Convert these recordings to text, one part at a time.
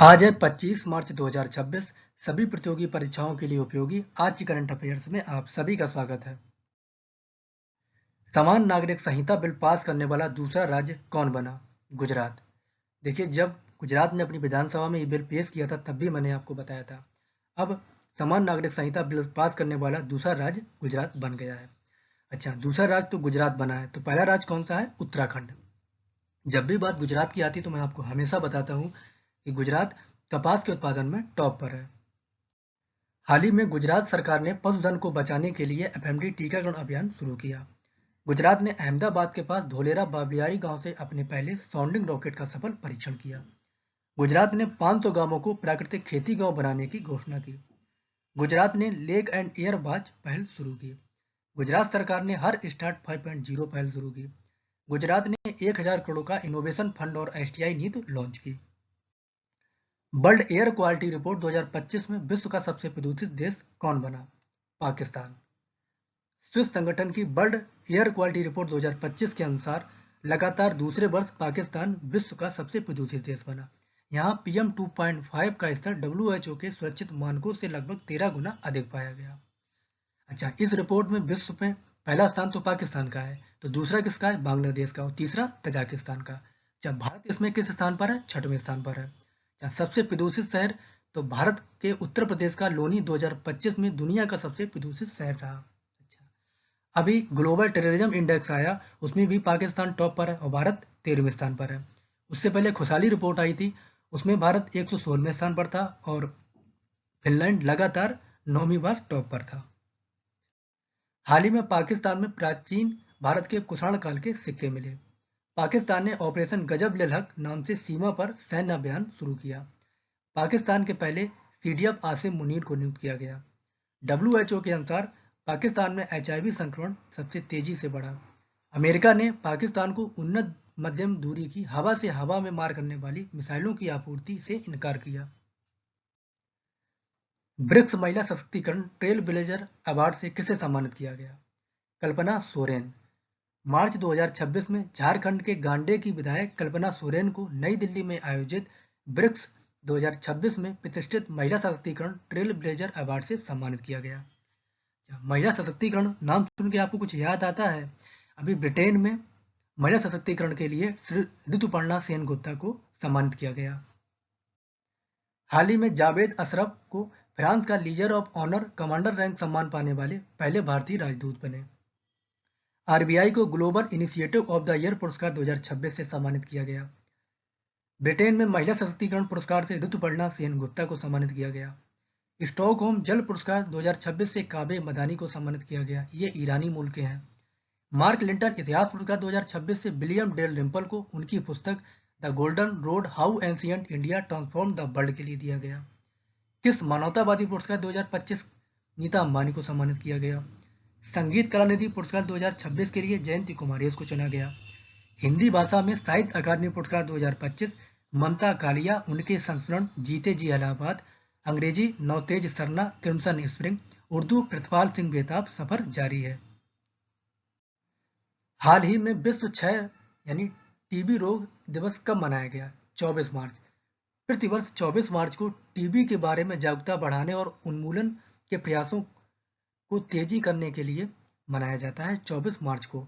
आज है 25 मार्च 2026। सभी प्रतियोगी परीक्षाओं के लिए उपयोगी आज की करंट अफेयर्स में आप सभी का स्वागत है। समान नागरिक संहिता बिल पास करने वाला दूसरा राज्य कौन बना? गुजरात। देखिए, जब गुजरात ने अपनी विधानसभा में ये बिल पेश किया था तब भी मैंने आपको बताया था। अब समान नागरिक संहिता बिल पास करने वाला दूसरा राज्य गुजरात बन गया है। अच्छा, दूसरा राज्य तो गुजरात बना है, तो पहला राज्य कौन सा है? उत्तराखंड। जब भी बात गुजरात की आती है तो मैं आपको हमेशा बताता हूँ कि गुजरात कपास के उत्पादन में टॉप पर है। हाल ही में गुजरात सरकार ने पशुधन को बचाने के लिए एफएमडी टीकाकरण अभियान शुरू किया। गुजरात ने अहमदाबाद के पास धोलेरा बाबलियारी गांव से अपने पहले साउंडिंग रॉकेट का सफल परीक्षण किया। गुजरात ने 500 गांवों को प्राकृतिक खेती गांव बनाने की घोषणा की। गुजरात ने लेक एंड एयर बाज पहल शुरू की। गुजरात सरकार ने हर स्टार्ट 5.0 पहल शुरू की। गुजरात ने 1000 करोड़ का इनोवेशन फंड और एसटीआई नीति लॉन्च की। वर्ल्ड एयर क्वालिटी रिपोर्ट 2025 में विश्व का सबसे प्रदूषित देश कौन बना? पाकिस्तान। स्विस संगठन की वर्ल्ड एयर क्वालिटी रिपोर्ट 2025 के अनुसार लगातार दूसरे वर्ष पाकिस्तान विश्व का सबसे प्रदूषित देश बना। यहाँ पीएम 2.5 का स्तर डब्ल्यूएचओ के सुरक्षित मानकों से लगभग 13 गुना अधिक पाया गया। अच्छा, इस रिपोर्ट में विश्व में पहला स्थान तो पाकिस्तान का है, तो दूसरा किसका है? बांग्लादेश का, और तीसरा तजाकिस्तान का। अच्छा, भारत इसमें किस स्थान पर है? 6वें स्थान पर है। अच्छा, सबसे प्रदूषित शहर तो भारत के उत्तर प्रदेश का लोनी 2025 में दुनिया का सबसे प्रदूषित शहर रहा। अच्छा, अभी ग्लोबल टेररिज्म इंडेक्स आया, उसमें भी पाकिस्तान टॉप पर है और भारत 13वें स्थान पर है। उससे पहले खुशहाली रिपोर्ट आई थी, उसमें भारत 116वें स्थान पर था और फिनलैंड लगातार 9वीं बार टॉप पर था। हाल ही में पाकिस्तान में प्राचीन भारत के कुषाण काल के सिक्के मिले। पाकिस्तान ने ऑपरेशन गजब लिल हक नाम से सीमा पर सैन्य अभियान शुरू किया। पाकिस्तान के पहले सीडीएफ आसिम मुनीर को नियुक्त किया गया। डब्ल्यूएचओ के अनुसार पाकिस्तान में एचआईवी संक्रमण सबसे तेजी से बढ़ा। अमेरिका ने पाकिस्तान को उन्नत मध्यम दूरी की हवा से हवा में मार करने वाली मिसाइलों की आपूर्ति से इनकार किया। ब्रिक्स महिला सशक्तिकरण ट्रेल ब्लेजर अवार्ड से किसे सम्मानित किया गया? कल्पना सोरेन। मार्च 2026 में झारखंड के गांडे की विधायक कल्पना सोरेन को नई दिल्ली में आयोजित ब्रिक्स 2026 में प्रतिष्ठित महिला सशक्तिकरण ट्रेल ब्लेजर अवार्ड से सम्मानित किया गया। महिला सशक्तिकरण नाम सुन के आपको कुछ याद आता है? अभी ब्रिटेन में महिला सशक्तिकरण के लिए श्री ऋतुपर्णा सेन गुप्ता को सम्मानित किया गया। हाल ही में जावेद अशरफ को फ्रांस का legion of honour commander rank सम्मान पाने वाले पहले भारतीय राजदूत बने। आरबीआई को global initiative of the year पुरस्कार 2026 से सम्मानित किया गया। ब्रिटेन में महिला सशक्तिकरण पुरस्कार से ऋतुपर्णा सेन गुप्ता को सम्मानित किया गया। स्टॉकहोम जल पुरस्कार 2026 से काबे मदानी को सम्मानित किया गया। ये ईरानी मूल के हैं। मार्क लिंटन इतिहास पुरस्कार 2026 से विलियम डेल रिम्पल को उनकी पुस्तक the golden road how ancient India transform the world के लिए दिया गया। किस मानवतावादी पुरस्कार 2025 नीता अंबानी को सम्मानित किया गया? संगीत कलानिधि पुरस्कार 2026 के लिए जयंती कुमारेश को चुना गया। हिंदी भाषा में साहित्य अकादमी पुरस्कार 2025 ममता कालिया, उनके संस्मरण जीते जी इलाहाबाद, अंग्रेजी नवतेज सरना क्रिम्सन स्प्रिंग, उर्दू प्रतिपाल सिंह बेताब सफर जारी है। हाल ही में विश्व क्षय यानी टीबी रोग दिवस कब मनाया गया? 24 मार्च। प्रतिवर्ष 24 मार्च को टीबी के बारे में जागरूकता बढ़ाने और उन्मूलन के प्रयासों को तेजी करने के लिए मनाया जाता है 24 मार्च को।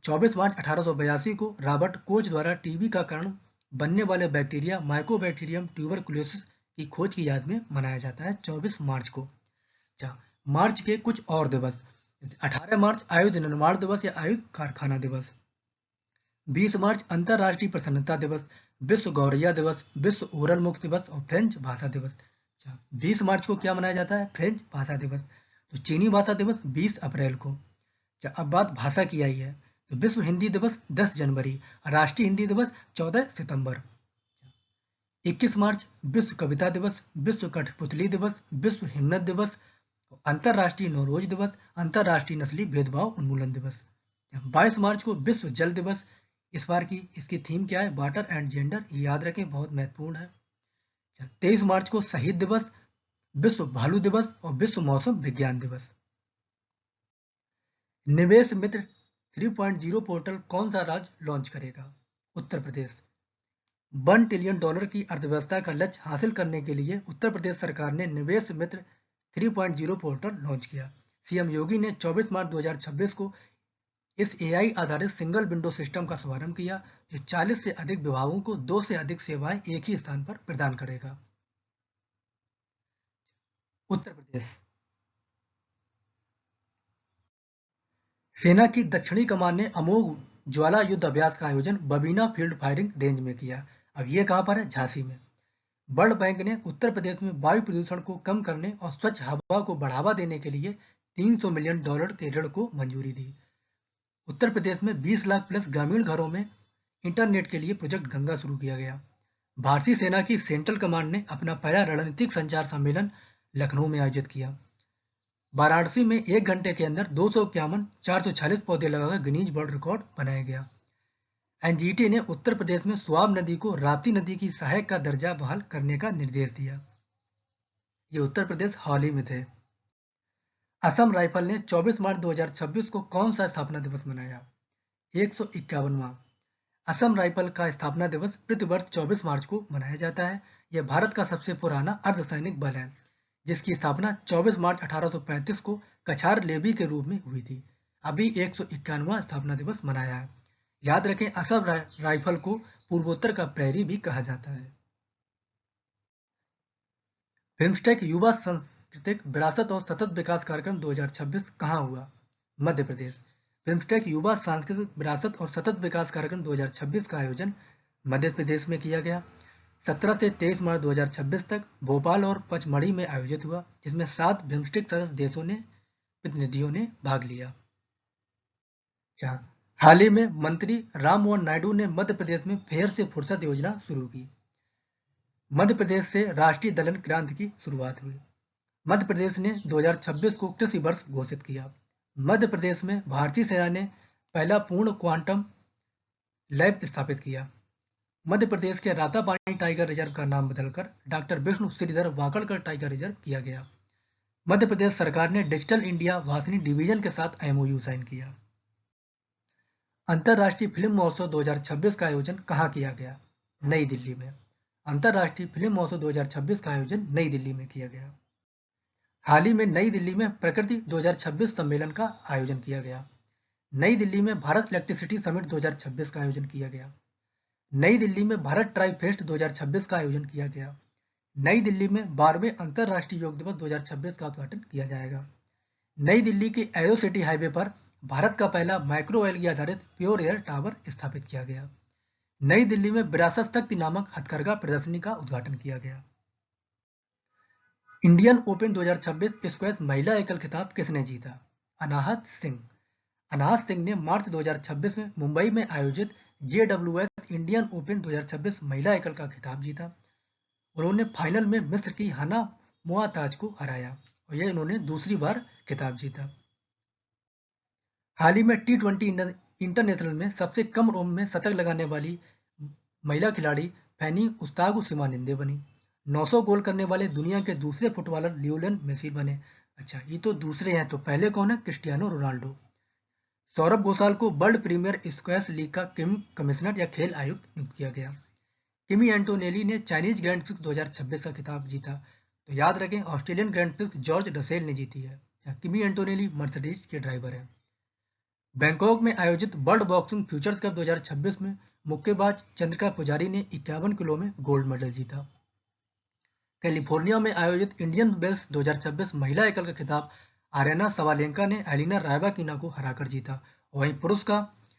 24 मार्च 1882 को रॉबर्ट कोच द्वारा टीबी का कारण बनने वाले बैक्टीरिया माइकोबैक्टीरियम ट्यूबरकुलोसिस की खोज की याद में मनाया जाता है 24 मार्च को। अच्छा, मार्च के कुछ और दिवस: 18 मार्च आयुध निर्माण दिवस या आयुध कारखाना दिवस। 20 मार्च अंतर्राष्ट्रीय प्रसन्नता दिवस, विश्व गौरैया दिवस, विश्व ओरल मुक्त दिवस और फ्रेंच भाषा दिवस। अच्छा, 20 मार्च को क्या मनाया जाता है? फ्रेंच भाषा दिवस। तो चीनी भाषा दिवस 20 अप्रैल को। अच्छा, अब बात भाषा की आई है तो विश्व हिंदी दिवस 10 जनवरी, राष्ट्रीय हिंदी दिवस 14 सितंबर। 21 मार्च विश्व कविता दिवस, विश्व कठपुतली दिवस, विश्व हिम्मत दिवस, अंतर्राष्ट्रीय नौरोज दिवस, अंतर्राष्ट्रीय नस्ली भेदभाव उन्मूलन दिवस। 22 मार्च को विश्व जल दिवस। इस बार की इसकी थीम क्या है? वाटर एंड जेंडर, याद रखें, बहुत महत्वपूर्ण है। 23 मार्च को शहीद दिवस, विश्व भालू दिवस और विश्व मौसम विज्ञान दिवस। निवेश मित्र 3.0 पोर्टल कौन सा राज्य लॉन्च करेगा? उत्तर प्रदेश। $1 ट्रिलियन की अर्थव्यवस्था का लक्ष्य हासिल करने के लिए उत्तर प्रदेश सरकार ने निवेश मित्र 3.0 पोर्टल लॉन्च किया। सीएम योगी ने 24 मार्च 2026 को इस एआई आधारित सिंगल विंडो सिस्टम का शुभारंभ किया, जो 40 से अधिक विभागों को 2 से अधिक सेवाएं एक ही स्थान पर प्रदान करेगा। उत्तर प्रदेश। सेना की दक्षिणी कमान ने अमोघ ज्वाला युद्ध अभ्यास का आयोजन बबीना फील्ड फायरिंग रेंज में किया। अब ये कहां पर है? झांसी में। वर्ल्ड बैंक ने उत्तर प्रदेश में वायु प्रदूषण को कम करने और स्वच्छ हवा को बढ़ावा देने के लिए $300 मिलियन के ऋण को मंजूरी दी। उत्तर प्रदेश में 20 लाख प्लस ग्रामीण घरों में इंटरनेट के लिए प्रोजेक्ट गंगा शुरू किया गया। भारतीय सेना की सेंट्रल कमांड ने अपना पहला रणनीतिक संचार सम्मेलन लखनऊ में आयोजित किया। वाराणसी में 1 घंटे के अंदर 446 पौधे लगाकर गिनीज वर्ल्ड रिकॉर्ड बनाया गया। एनजीटी ने उत्तर प्रदेश में स्वाब नदी को राप्ती नदी की सहायक का दर्जा बहाल करने का निर्देश दिया। ये उत्तर प्रदेश हाल ही में थे। असम राइफल ने 24 मार्च 2026 को कौन सा स्थापना दिवस मनाया? 151वां। असम राइफल का स्थापना दिवस प्रतिवर्ष 24 मार्च को मनाया जाता है। यह भारत का सबसे पुराना अर्धसैनिक बल है, जिसकी स्थापना 24 मार्च 1835 को कछार लेवी के रूप में हुई थी। अभी 151वां स्थापना दिवस मनाया है। याद रखें, असम राइफल को पूर्वोत्तर का प्रहरी भी कहा जाता है। बिम्स्टेक युवा सांस्कृतिक विरासत और सतत विकास कार्यक्रम 2026 कहाँ हुआ? मध्य प्रदेश। बिम्स्टेक युवा सांस्कृतिक विरासत और सतत विकास कार्यक्रम 2026 का आयोजन मध्य प्रदेश में किया गया। 17 से 23 मार्च 2026 तक भोपाल और पचमढ़ी में आयोजित हुआ, जिसमें 7 बिम्स्टेक सदस्य देशों ने प्रतिनिधियों ने भाग लिया। हाल ही में मंत्री राम मोहन नायडू ने मध्य प्रदेश में फेर से फुर्सत योजना शुरू की। मध्य प्रदेश से राष्ट्रीय दलहन क्रांति की शुरुआत हुई। मध्य प्रदेश ने 2026 को कृषि वर्ष घोषित किया। मध्य प्रदेश में भारतीय सेना ने पहला पूर्ण क्वांटम लैब स्थापित किया। मध्य प्रदेश के रातापानी टाइगर रिजर्व का नाम बदलकर doctor Vishnu Shridhar Wakadkar tiger reserve किया गया। मध्य प्रदेश सरकार ने डिजिटल इंडिया वाहिनी डिवीजन के साथ एमओयू साइन किया। अंतर्राष्ट्रीय फिल्म महोत्सव 2026 का आयोजन कहाँ किया गया? नई दिल्ली में। अंतर्राष्ट्रीय फिल्म महोत्सव 2026 का आयोजन नई दिल्ली में किया गया। हाल ही में नई दिल्ली में प्रकृति 2026 सम्मेलन का आयोजन किया गया। नई दिल्ली में भारत इलेक्ट्रिसिटी समिट 2026 का आयोजन किया गया। नई दिल्ली में भारत ट्राई फेस्ट 2026 का आयोजन किया गया। नई दिल्ली में 12वें अंतर्राष्ट्रीय योग दिवस 2026 का उद्घाटन किया जाएगा। नई दिल्ली के एरो सिटी हाईवे पर भारत का पहला माइक्रो एलगी आधारित प्योर एयर टावर स्थापित किया गया। नई दिल्ली में विरासत शक्ति नामक हथकरघा प्रदर्शनी का उद्घाटन किया गया। इंडियन ओपन 2026 स्क्वैश महिला एकल खिताब किसने जीता? अनाहत सिंह। अनाहत सिंह ने मार्च 2026 में मुंबई में आयोजित JWS इंडियन ओपन 2026 महिला एकल का खिताब जीता। उन्होंने फाइनल में मिस्र की हना मुआताज को हराया और यह इन्होंने दूसरी बार खिताब जीता। हाल ही में T20 इंटरनेशनल में सबसे कम उम्र में शतक लगाने वाली महिला खिलाड़ी फैनी उस्तागु सिमानिंदे बनी। 900 गोल करने वाले दुनिया के दूसरे फुटबॉलर लियोनेल मेसी बने। अच्छा, ये तो दूसरे हैं, तो पहले कौन है? Cristiano Ronaldo. सौरभ घोषाल को वर्ल्ड प्रीमियर स्क्वैश लीग का कमिश्नर या खेल आयुक्त नियुक्त किया गया। किमी एंटोनेली ने चाइनीज ग्रैंड प्रिक्स 2026 का खिताब जीता। तो याद रखें, Australian grand prix George Russell ने जीती है। किमी एंटोनेली मर्सिडीज के ड्राइवर है। बैंकॉक में आयोजित वर्ल्ड बॉक्सिंग फ्यूचर्स कप 2026 में मुक्केबाज चंद्रिका पुजारी ने 51 किलो में गोल्ड मेडल जीता। कैलिफोर्निया में आयोजित इंडियन वेल्स 2026 महिला एकल का खिताब आर्याना सवालेंका ने एलिना रायबाकिना को हराकर जीता। वहीं पुरुष का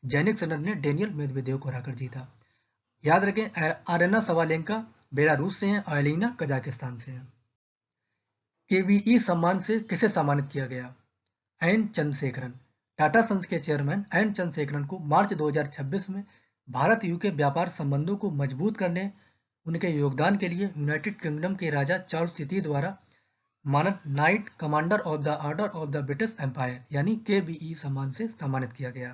जैनिक सिनर ने डेनियल मेदवेदेव को हराकर जीता। याद रखें, आर्याना सवालेंका बेलारूस से हैं और एलिना कजाकिस्तान से हैं। केवीई सम्मान से किसे सम्मानित किया गया? एन चंद्रशेखरन। टाटा सन्स के चेयरमैन एन चंद्रशेखरन को मार्च 2026 में भारत यूके व्यापार संबंधों को मजबूत करने उनके योगदान के लिए यूनाइटेड किंगडम के राजा चार्ल्स तृतीय द्वारा मानद knight commander of the order of the British Empire यानी केबीई सम्मान से सम्मानित किया गया।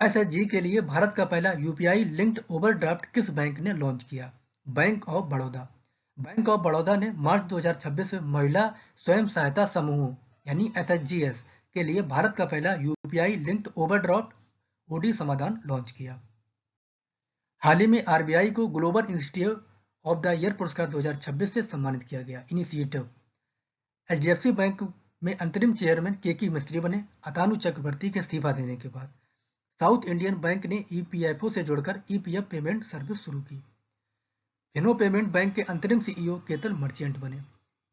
एसएचजी के लिए भारत का पहला यूपीआई लिंक्ड ओवरड्राफ्ट किस बैंक ने लॉन्च किया? Bank of Baroda. Bank of Baroda ने मार्च 2026 में महिला स्वयं सहायता समूहों यानी एसएचजीएस के लिए भारत का पहला यूपीआई लिंक्ड ओवरड्राफ्ट ओडी समाधान लॉन्च किया। हाल ही में आरबीआई को global institute of the year पुरस्कार 2026 से सम्मानित किया गया। इनिशिएटिव एचडीएफसी बैंक में अंतरिम चेयरमैन के मिस्त्री बने अतानु चक्रवर्ती के इस्तीफा देने के बाद। साउथ इंडियन बैंक ने ईपीएफओ से जोड़कर ईपीएफ पेमेंट सर्विस शुरू की। फिनो पेमेंट बैंक के अंतरिम सीईओ केतन मर्चेंट बने।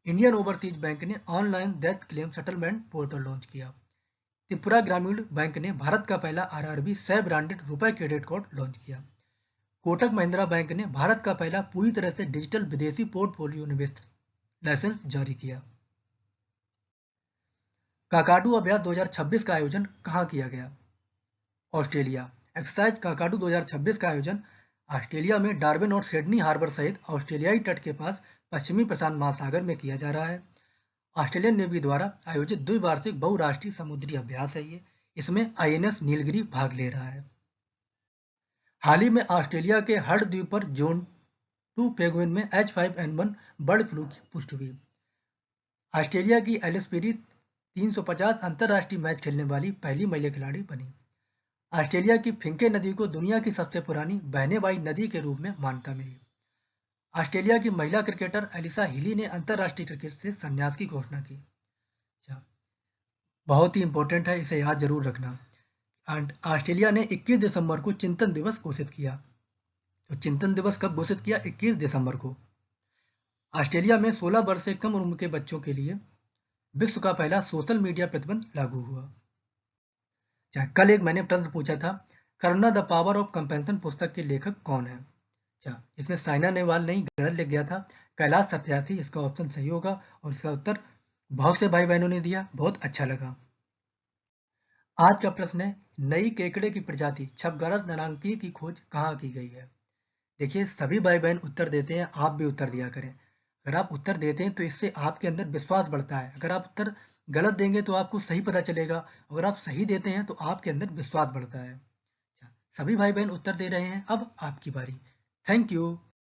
इंडियन ओवरसीज बैंक ने online death claim settlement portal launch किया। त्रिपुरा ग्रामीण बैंक ने भारत का पहला आरआरबी 100 ब्रांडेड रुपए क्रेडिट कार्ड लॉन्च किया। कोटक महिंद्रा बैंक ने भारत का पहला पूरी तरह से डिजिटल विदेशी पोर्टफोलियो निवेश लाइसेंस जारी किया। काकाडू अभ्यास 2026 का आयोजन कहाँ किया गया? ऑस्ट्रेलिया। एक्सरसाइज काकाडू 2026 का आयोजन ऑस्ट्रेलिया में डार्विन और सिडनी हार्बर सहित ऑस्ट्रेलियाई तट के पास पश्चिमी प्रशांत महासागर में किया जा रहा है। ऑस्ट्रेलियन नेवी द्वारा आयोजित द्विवार्षिक बहुराष्ट्रीय समुद्री अभ्यास है ये। इसमें आईएनएस नीलगिरी भाग ले रहा है। हाल ही में ऑस्ट्रेलिया के हर्ड द्वीप पर जोन 2 पेंगुइन में H5N1 बर्ड फ्लू की पुष्टि हुई। ऑस्ट्रेलिया की एलिस पेरी 350 अंतर्राष्ट्रीय मैच खेलने वाली पहली महिला खिलाड़ी बनी। ऑस्ट्रेलिया की फिंके नदी को दुनिया की सबसे पुरानी बहने वाली नदी के रूप में मान्यता मिली। ऑस्ट्रेलिया की महिला क्रिकेटर एलिसा हिली ने अंतर्राष्ट्रीय क्रिकेट से संन्यास की घोषणा की। बहुत ही इंपॉर्टेंट है, इसे याद जरूर रखना। ऑस्ट्रेलिया ने 21 दिसंबर को चिंतन दिवस घोषित किया। तो चिंतन दिवस कब घोषित किया? 21 दिसंबर को। ऑस्ट्रेलिया में 16 वर्ष से कम उम्र के बच्चों के लिए विश्व का पहला सोशल मीडिया प्रतिबंध लागू हुआ। कल एक मैंने प्रश्न पूछा था, करुणा द पावर ऑफ कंपेंशन पुस्तक के लेखक कौन है? इसमें साइना नेहवाल नहीं, गलत लिख गया था, कैलाश सत्यार्थी इसका ऑप्शन सही होगा। और इसका उत्तर बहुत से भाई बहनों ने दिया, बहुत अच्छा लगा। आज का प्रश्न है, नई केकड़े की प्रजाति छपगारा ननांकी की खोज कहाँ की गई है? देखिए, सभी भाई बहन उत्तर देते हैं, आप भी उत्तर दिया करें। अगर आप उत्तर देते हैं तो इससे आपके अंदर विश्वास बढ़ता है। अगर आप उत्तर गलत देंगे तो आपको सही पता चलेगा। अगर आप सही देते हैं तो आपके अंदर विश्वास बढ़ता है। सभी भाई बहन उत्तर दे रहे हैं, अब आपकी बारी। Thank you.